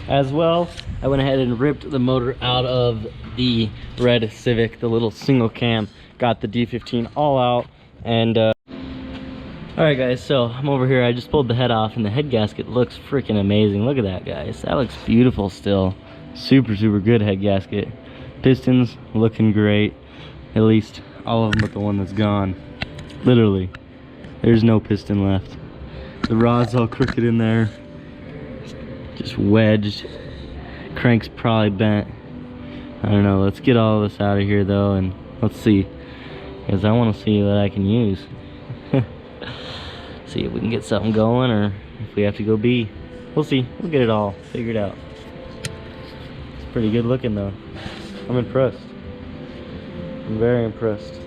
as well. I went ahead and ripped the motor out of the red Civic, the little single cam, got the D15 all out, and all right guys, so I'm over here. I just pulled the head off and the head gasket looks freaking amazing. Look at that, guys. That looks beautiful still. Super good head gasket. Pistons looking great, at least all of them but the one that's gone. Literally, there's no piston left. The rod's all crooked in there, just wedged. Crank's probably bent. I don't know. Let's get all this out of here though, and let's see, because I want to see what I can use. See if we can get something going, or if we have to go B. We'll see. We'll get it all figured out. It's pretty good looking though. I'm impressed. I'm very impressed.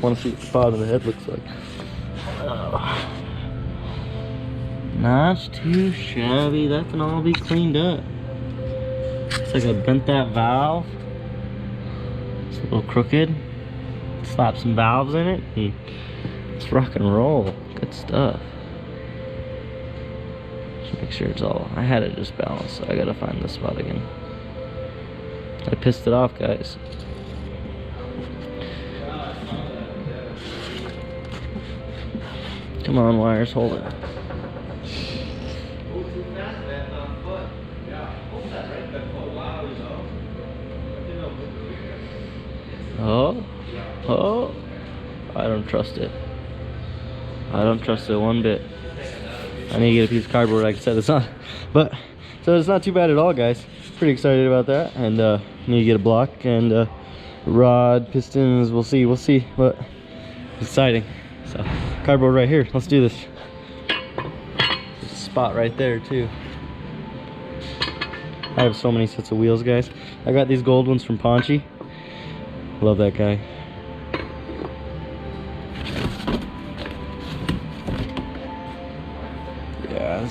Want to see what the bottom of the head looks like. Oh. Not too shabby. That can all be cleaned up. Looks like I bent that valve. It's a little crooked. Slap some valves in it and let's rock and roll. Good stuff. Just make sure it's all. I had it just balanced, so I gotta find this spot again. I pissed it off, guys. Come on, wires, hold it. Oh, I don't trust it. I don't trust it one bit. I need to get a piece of cardboard, like I said. It's not, but so it's not too bad at all, guys. Pretty excited about that, and need to get a block and rod, pistons. We'll see, but it's exciting. So cardboard right here. Let's do this. There's a spot right there too. I have so many sets of wheels, guys. I got these gold ones from Ponchi. Love that guy. Yeah,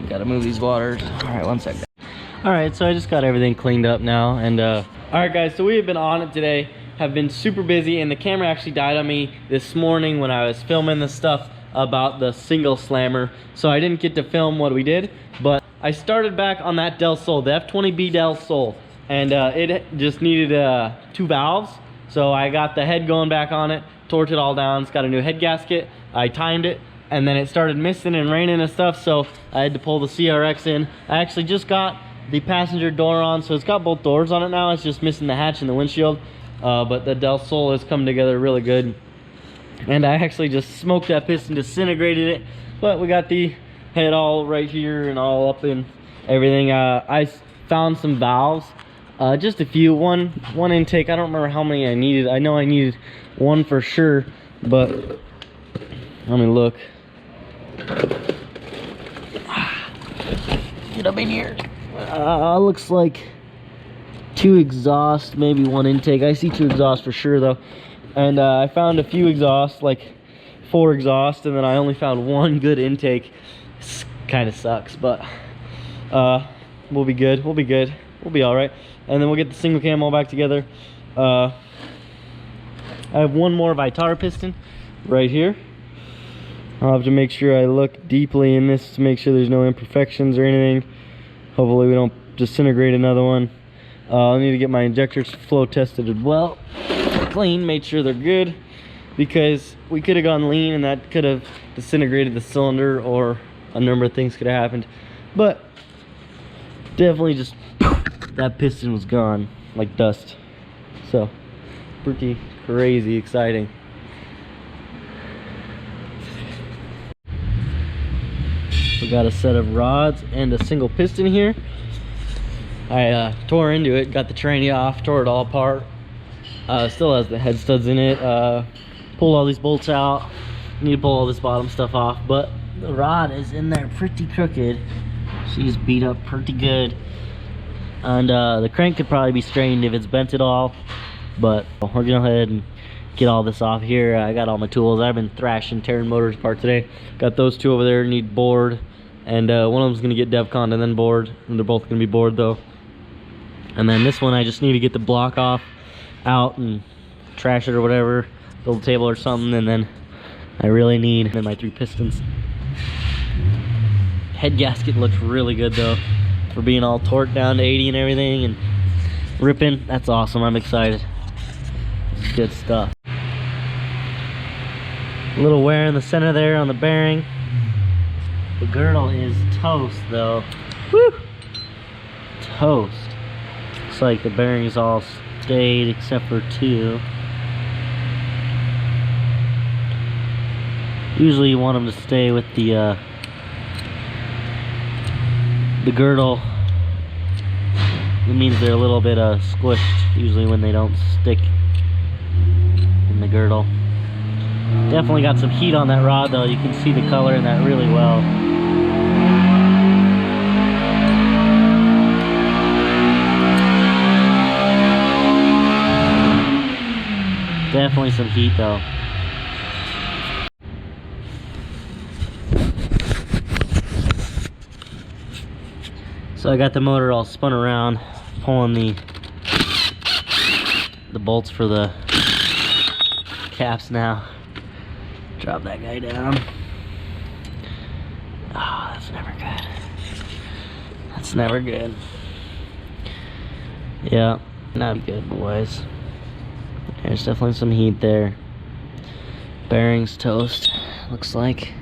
gotta move these waters. All right, one second. All right, so I just got everything cleaned up now, and all right guys, so we have been on it today, have been super busy, and the camera actually died on me this morning when I was filming the stuff about the single slammer, so I didn't get to film what we did, but I started back on that Del Sol, the F20B Del Sol, and it just needed 2 valves, so I got the head going back on it, torqued it all down. It's got a new head gasket. I timed it, and then it started misting and raining and stuff, so I had to pull the CRX in. I actually just got the passenger door on, so it's got both doors on it now. It's just missing the hatch and the windshield, but the Del Sol has come together really good. And I actually just smoked that piston, disintegrated it, but we got the head all right here and all up in everything. I found some valves, just a few. One intake. I don't remember how many I needed. I know I needed one for sure, but let me look. Get up in here. Looks like 2 exhaust, maybe 1 intake. I see 2 exhaust for sure though. And I found a few exhausts, like 4 exhausts, and then I only found 1 good intake. Kind of sucks, but we'll be good. We'll be all right. And then we'll get the single cam all back together. I have 1 more Vitar piston right here. I'll have to make sure I look deeply in this to make sure there's no imperfections or anything. Hopefully we don't disintegrate another one. I'll need to get my injectors flow tested as well. Clean, made sure they're good, because we could have gone lean and that could have disintegrated the cylinder, or a number of things could have happened. But definitely just that piston was gone like dust. So pretty crazy exciting. We got a set of rods and a single piston here. I tore into it, got the tranny off, tore it all apart. Still has the head studs in it. Pulled all these bolts out. Need to pull all this bottom stuff off, but the rod is in there pretty crooked. She's beat up pretty good, and the crank could probably be strained if it's bent at all, but we're gonna go ahead and get all this off here. I got all my tools. I've been thrashing, tearing motors apart today. Got those 2 over there, need bored, and one of them's gonna get DevCon and then bored, and they're both gonna be bored though. And then this one I just need to get the block off out and trash it or whatever, build a table or something, and then I really need my 3 pistons. Head gasket looks really good though, for being all torqued down to 80 and everything and ripping. That's awesome. I'm excited. It's good stuff. A little wear in the center there on the bearing. The girdle is toast though. Woo! Toast. Looks like the bearings all stayed except for 2. Usually you want them to stay with the girdle. It means they're a little bit squished usually when they don't stick in the girdle. Definitely got some heat on that rod though. You can see the color in that really well. Definitely some heat though. So I got the motor all spun around, pulling the bolts for the caps now. Drop that guy down. Oh, that's never good. That's never good. Yeah, not good, boys. There's definitely some heat there. Bearings toast, looks like.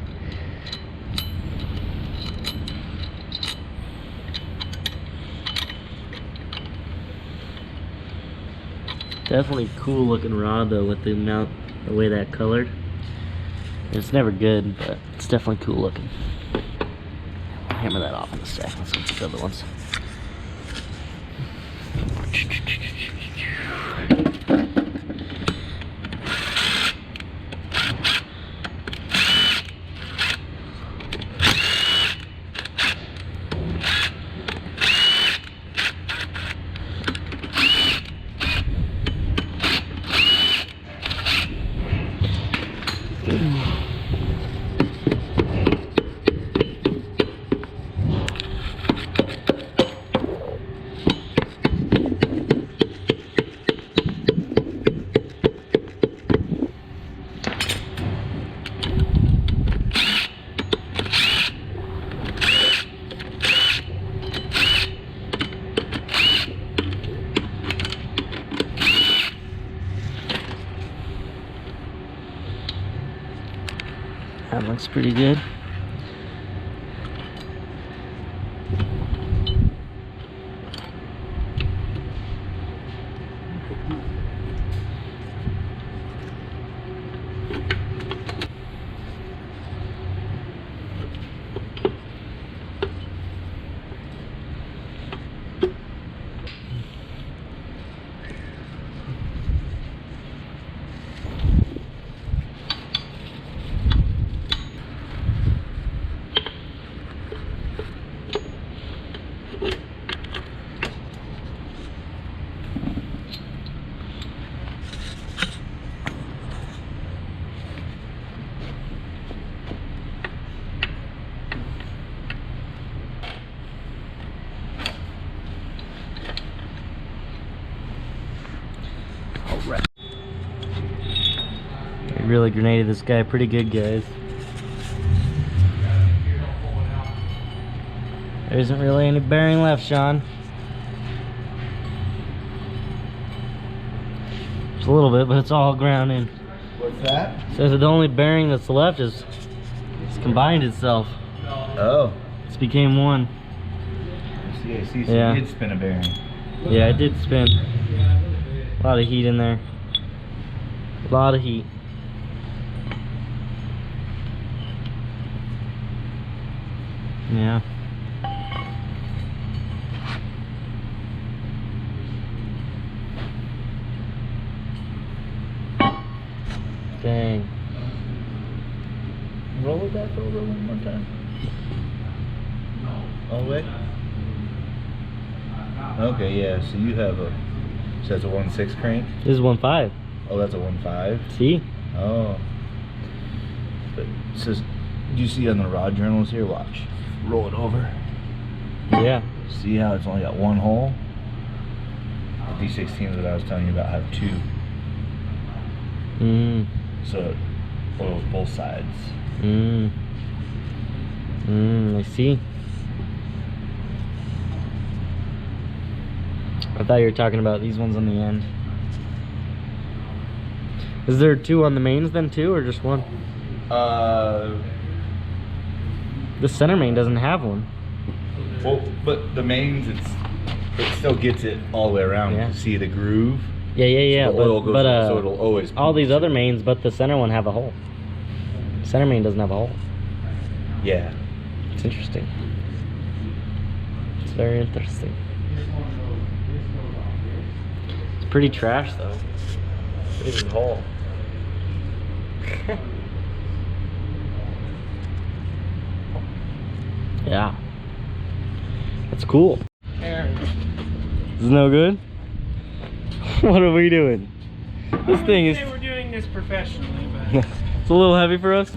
Definitely cool looking rod though, with the mount, the way that colored. It's never good, but it's definitely cool looking. I'll hammer that off in a sec. Let's get these other ones. That looks pretty good. Alright. I really grenaded this guy pretty good, guys. There isn't really any bearing left, Sean. Just a little bit, but it's all ground in. What's that? Says that the only bearing that's left is it's combined itself. Oh. It's became one. I see. So Yeah. you did spin a bearing. Yeah, it did spin. A lot of heat in there. A lot of heat. Yeah. Dang. Roll it back over one more time. All the way? Okay, yeah, so you have a, so that's a 1.6 crank? This is 1.5. Oh, that's a 1.5? See? Oh. But it says, do you see on the rod journals here? Watch. Roll it over. Yeah. See how it's only got one hole? The D16s that I was telling you about have two. Mm. So it oils both sides. Mm. I see. I thought you were talking about these ones on the end. Is there 2 on the mains then too, or just 1? The center main doesn't have one. Well, but the mains, it still gets it all the way around. Yeah. You see the groove? Yeah. So the oil goes in, so it'll always all these other mains, but the center one have a hole. The center main doesn't have a hole. Yeah. It's interesting. It's very interesting. It's pretty trash though. Pretty big hole. Yeah. That's cool. Is it no good? What are we doing? This thing is... We're doing this professionally, but... It's a little heavy for us.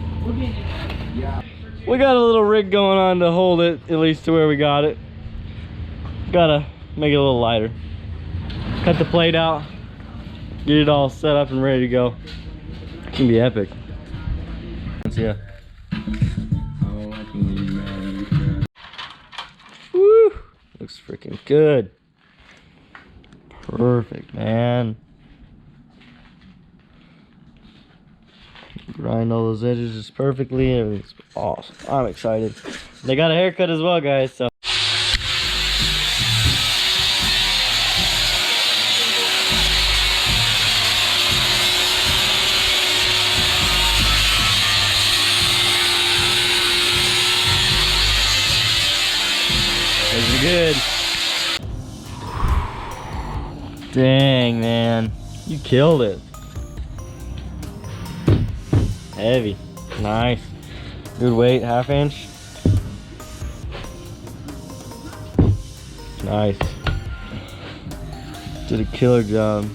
We got a little rig going on to hold it, at least to where we got it. Gotta make it a little lighter. Cut the plate out. Get it all set up and ready to go. It's gonna be epic. Yeah. Woo! Looks freaking good. Perfect, man. Grind all those edges just perfectly. Everything's awesome. I'm excited. They got a haircut as well, guys, so. Those are good. Dang, man. You killed it. Heavy. Nice. Good weight, 1/2 inch. Nice. Did a killer job.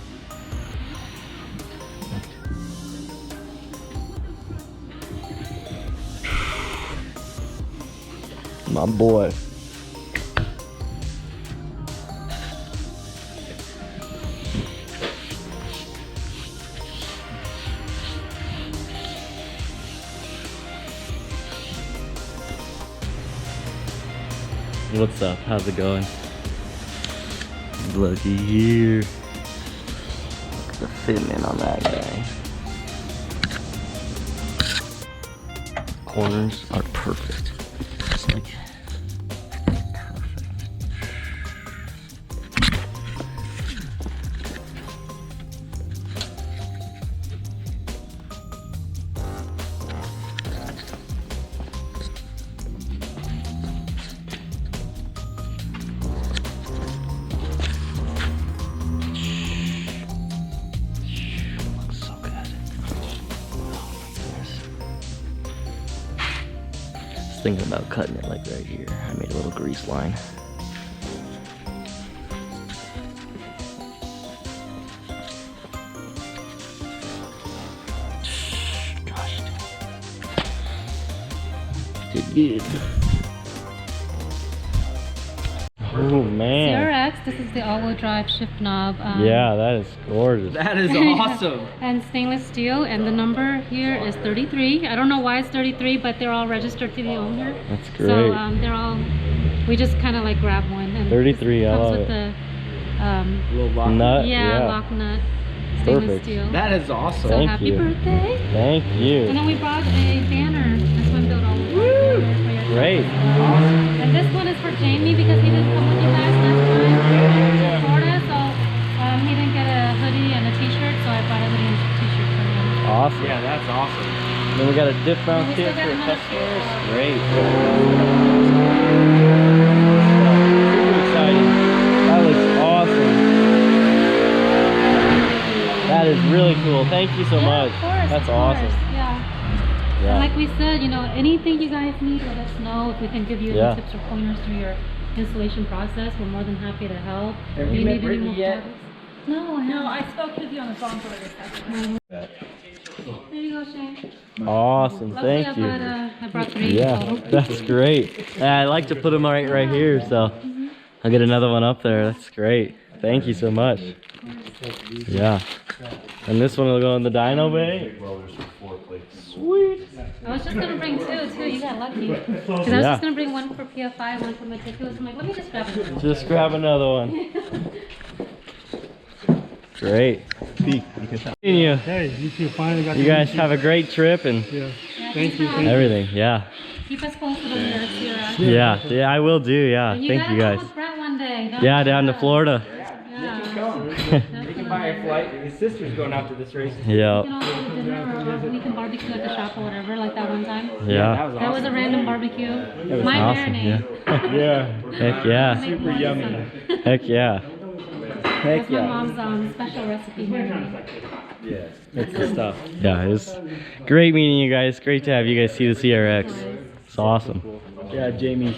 My boy. What's up? How's it going? Looky here. Look at the fitting in on that guy. Corners are perfect. Just like perfect. Thinking about cutting it like right here. I made a little grease line. Gosh. Did good. Oh man. CRX, this is the all-wheel drive shift knob. Yeah, that is gorgeous. That is awesome. And stainless steel, and the number here is 33. I don't know why it's 33, but they're all registered to the owner. That's great. So they're all, we just kind of like grab one. And 33, I love comes with it. the Little lock. Nut, yeah, yeah. lock nut, stainless Perfect. steel. That is awesome. So Thank happy you. birthday. Thank And you. then we brought a banner. This one built all the way. Great. And this one is for Jamie because he didn't come with you guys last time. Florida, so he didn't get a hoodie and a t-shirt, so I brought a hoodie and a t-shirt for him. Awesome. Yeah, that's awesome. Then we got a diff mount We kit still got for another customers. kit. Great. Super excited. That looks awesome. That is really cool. Thank you so much. Of course, That's of course, awesome. Yeah. Yeah. And like we said, you know, anything you guys need, let us know. If we can give you Yeah. any tips or pointers through your installation process, we're more than happy to help. Have Do you you met need any Brittany more yet? products? No, I No, haven't. I spoke with you on the phone for like a second. There you go, Shane. Awesome. Luckily, Thank you. I brought 3 Yeah, total. that's great. I like to put them right here, so I'll get another one up there. That's great. Thank you so much. Yeah. And this one will go in the dyno bay. Sweet. I was just gonna bring two. You got lucky. Because I was just gonna bring one for PFI, one for Meticulous. I'm like, let me just grab it. Just grab another one. Great. You. Hey, you two finally got You guys have a great trip and Thank you. everything. Yeah. Keep us posted on your Sierra. Yeah, I will do. Yeah. And Thank you guys. Come with Brett one day. Yeah, down to Florida. Yeah. You can buy a flight. His sister's going out to this race. Yeah. We can all go to dinner or we can barbecue at the shop or whatever, like that one time. Yeah. That was a random barbecue. was My awesome, marinade. Yeah. Heck yeah. Super yummy. Heck yeah. Heck That's my yeah. mom's special recipe here. That's the stuff. Yeah, it was great meeting you guys. Great to have you guys see the CRX. It's awesome. Yeah, Jamie.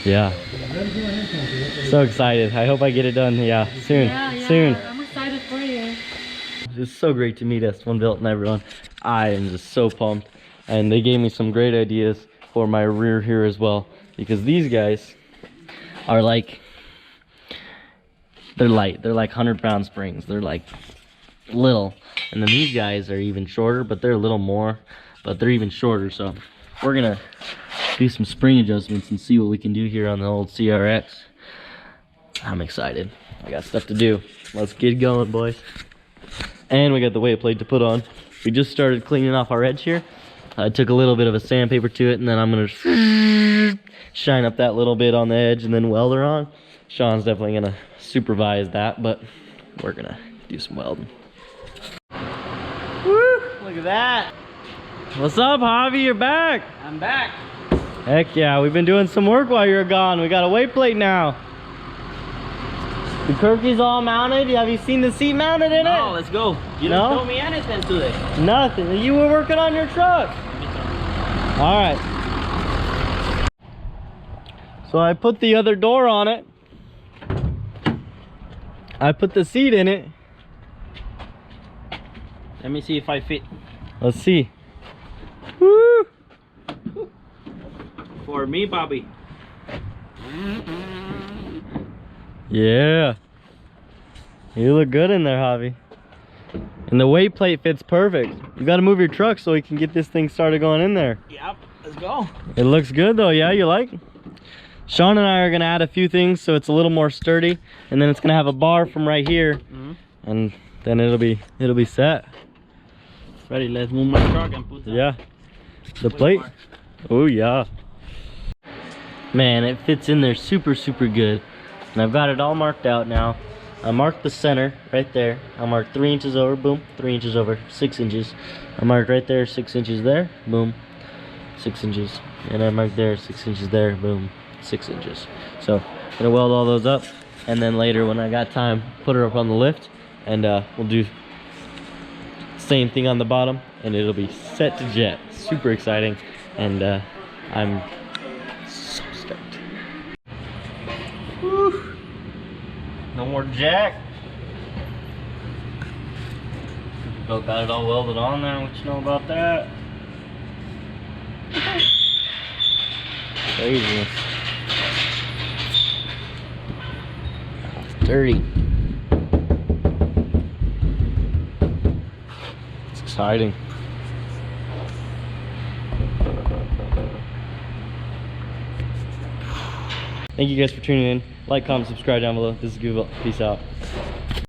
Yeah. So excited. I hope I get it done. Yeah, soon. Soon. I'm excited for you. It's so great to meet S1Built and everyone. I am just so pumped. And they gave me some great ideas for my rear here as well. Because these guys are like, they're light. They're like 100-pound springs. They're like little. And then these guys are even shorter, but they're a little more. But they're even shorter. So we're going to do some spring adjustments and see what we can do here on the old CRX. I'm excited. I got stuff to do. Let's get going, boys. And we got the weight plate to put on. We just started cleaning off our edge here. I took a little bit of a sandpaper to it, and then I'm gonna shine up that little bit on the edge and then weld her on. Sean's definitely gonna supervise that, but we're gonna do some welding. Woo! Look at that. What's up, Javi? You're back. I'm back. Heck yeah, we've been doing some work while you're gone. We got a weight plate now. The Kirky's all mounted. Have you seen the seat mounted in it? Oh, let's go. You No? didn't show me anything today. Nothing. You were working on your truck. All right. So I put the other door on it. I put the seat in it. Let me see if I fit. Let's see. Woo! For me, Bobby. Yeah. You look good in there, Javi. And the weight plate fits perfect. You got to move your truck so we can get this thing started going in there. Yep, let's go. It looks good though, yeah, you like? Sean and I are gonna add a few things so it's a little more sturdy, and then it's gonna have a bar from right here, and then it'll be set. Ready, let's move my truck and put that. Yeah. The plate. Oh yeah. Man, it fits in there super good. And I've got it all marked out now. I marked the center right there. I marked 3 inches over, boom, 3 inches over, 6 inches. I marked right there, 6 inches there, boom, 6 inches. And I marked there, 6 inches there, boom, 6 inches. So I'm gonna weld all those up, and then later when I got time, put her up on the lift, and we'll do same thing on the bottom, and it'll be set to jet. Super exciting, and I'm so stoked. Woo. No more jack. GoofyBuilt got it all welded on there. What you know about that? Craziness. It's dirty. It's exciting. Thank you guys for tuning in. Like, comment, subscribe down below. This is GoofyBuilt. Peace out.